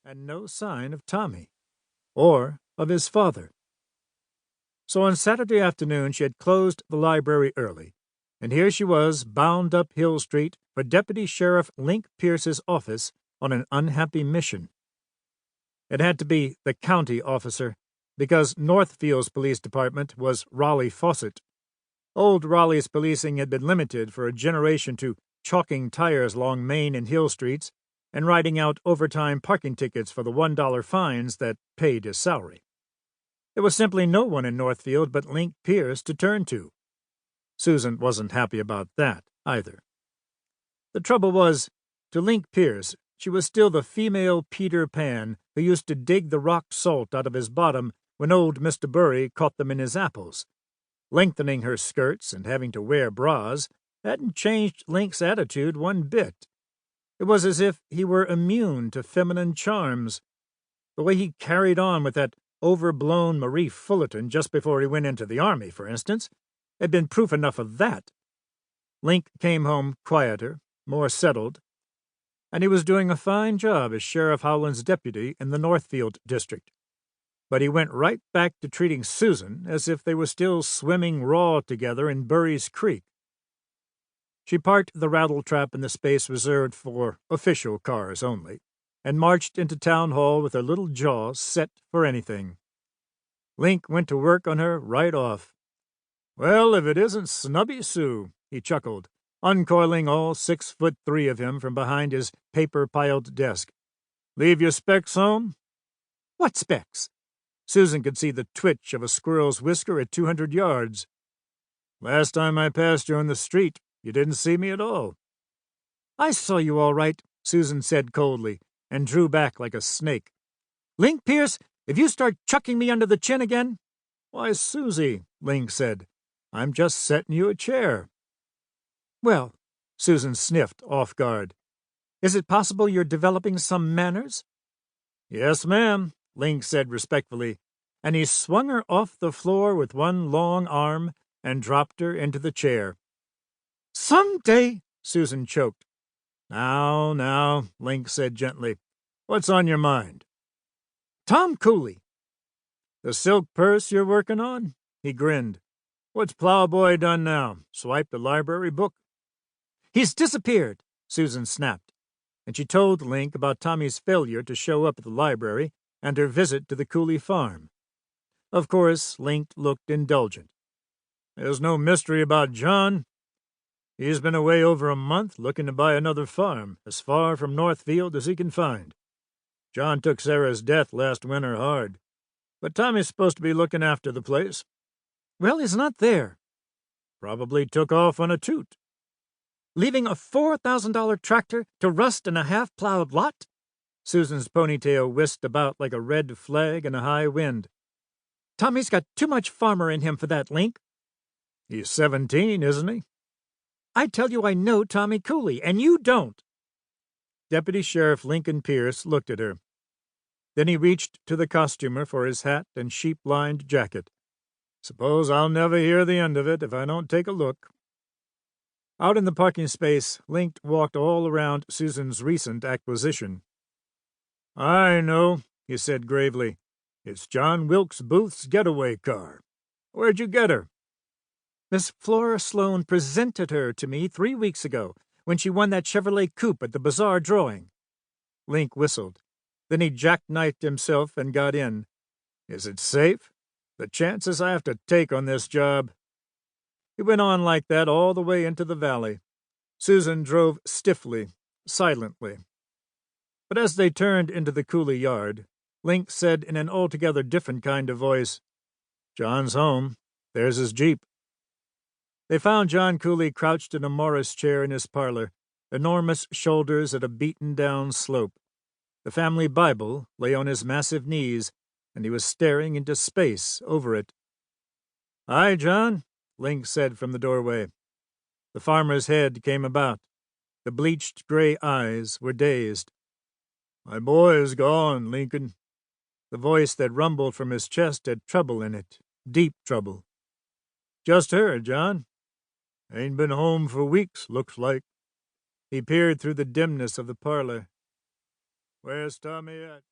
and no sign of Tommy, or of his father. So on Saturday afternoon she had closed the library early, and here she was, bound up Hill Street for Deputy Sheriff Link Pierce's office on an unhappy mission. It had to be the county officer, because Northfield's police department was Raleigh Fawcett. Old Raleigh's policing had been limited for a generation to chalking tires along Main and Hill Streets and writing out overtime parking tickets for the $1 fines that paid his salary. There was simply no one in Northfield but Link Pierce to turn to. Susan wasn't happy about that, either. The trouble was, to Link Pierce, she was still the female Peter Pan who used to dig the rock salt out of his bottom when old Mr. Bury caught them in his apples. Lengthening her skirts and having to wear bras hadn't changed Link's attitude one bit. It was as if he were immune to feminine charms. The way he carried on with that overblown Marie Fullerton just before he went into the army, for instance, had been proof enough of that. Link came home quieter, more settled, and he was doing a fine job as Sheriff Howland's deputy in the Northfield district. But he went right back to treating Susan as if they were still swimming raw together in Bury's Creek. She parked the rattletrap in the space reserved for official cars only, and marched into town hall with her little jaw set for anything. Link went to work on her right off. "Well, if it isn't Snubby Sue," he chuckled, uncoiling all 6'3" of him from behind his paper-piled desk. "Leave your specs home?" "What specs?" Susan could see the twitch of a squirrel's whisker at 200 yards. "Last time I passed you on the street, you didn't see me at all." "I saw you all right," Susan said coldly, and drew back like a snake. "Link Pierce, if you start chucking me under the chin again—" "Why, Susie," Link said, "I'm just setting you a chair." "Well," Susan sniffed, off guard, "is it possible you're developing some manners?" "Yes, ma'am," Link said respectfully, and he swung her off the floor with one long arm and dropped her into the chair. "Some day," Susan choked. Now, Link said gently. "What's on your mind?" "Tom Cooley." "The silk purse you're working on?" He grinned. "What's Plowboy done now? Swiped the library book?" "He's disappeared," Susan snapped, and she told Link about Tommy's failure to show up at the library and her visit to the Cooley farm. Of course, Link looked indulgent. "There's no mystery about John. He's been away over a month looking to buy another farm as far from Northfield as he can find. John took Sarah's death last winter hard, but Tommy's supposed to be looking after the place." "Well, he's not there." "Probably took off on a toot." "Leaving a $4,000 tractor to rust in a half-plowed lot?" Susan's ponytail whisked about like a red flag in a high wind. "Tommy's got too much farmer in him for that, Link." "He's 17, isn't he?" "I tell you I know Tommy Cooley, and you don't." Deputy Sheriff Lincoln Pierce looked at her. Then he reached to the costumer for his hat and sheep-lined jacket. "Suppose I'll never hear the end of it if I don't take a look." Out in the parking space, Link walked all around Susan's recent acquisition. "I know," he said gravely. "It's John Wilkes Booth's getaway car. Where'd you get her?" "Miss Flora Sloane presented her to me 3 weeks ago, when she won that Chevrolet coupe at the bazaar drawing." Link whistled. Then he jackknifed himself and got in. "Is it safe? The chances I have to take on this job." He went on like that all the way into the valley. Susan drove stiffly, silently. But as they turned into the Cooley yard, Link said in an altogether different kind of voice, "John's home. There's his Jeep." They found John Cooley crouched in a Morris chair in his parlor, enormous shoulders at a beaten-down slope. The family Bible lay on his massive knees, and he was staring into space over it. "Hi, John," Link said from the doorway. The farmer's head came about. The bleached gray eyes were dazed. "My boy is gone, Lincoln." The voice that rumbled from his chest had trouble in it, deep trouble. "Just heard, John. Ain't been home for weeks, looks like." He peered through the dimness of the parlor. "Where's Tommy at?"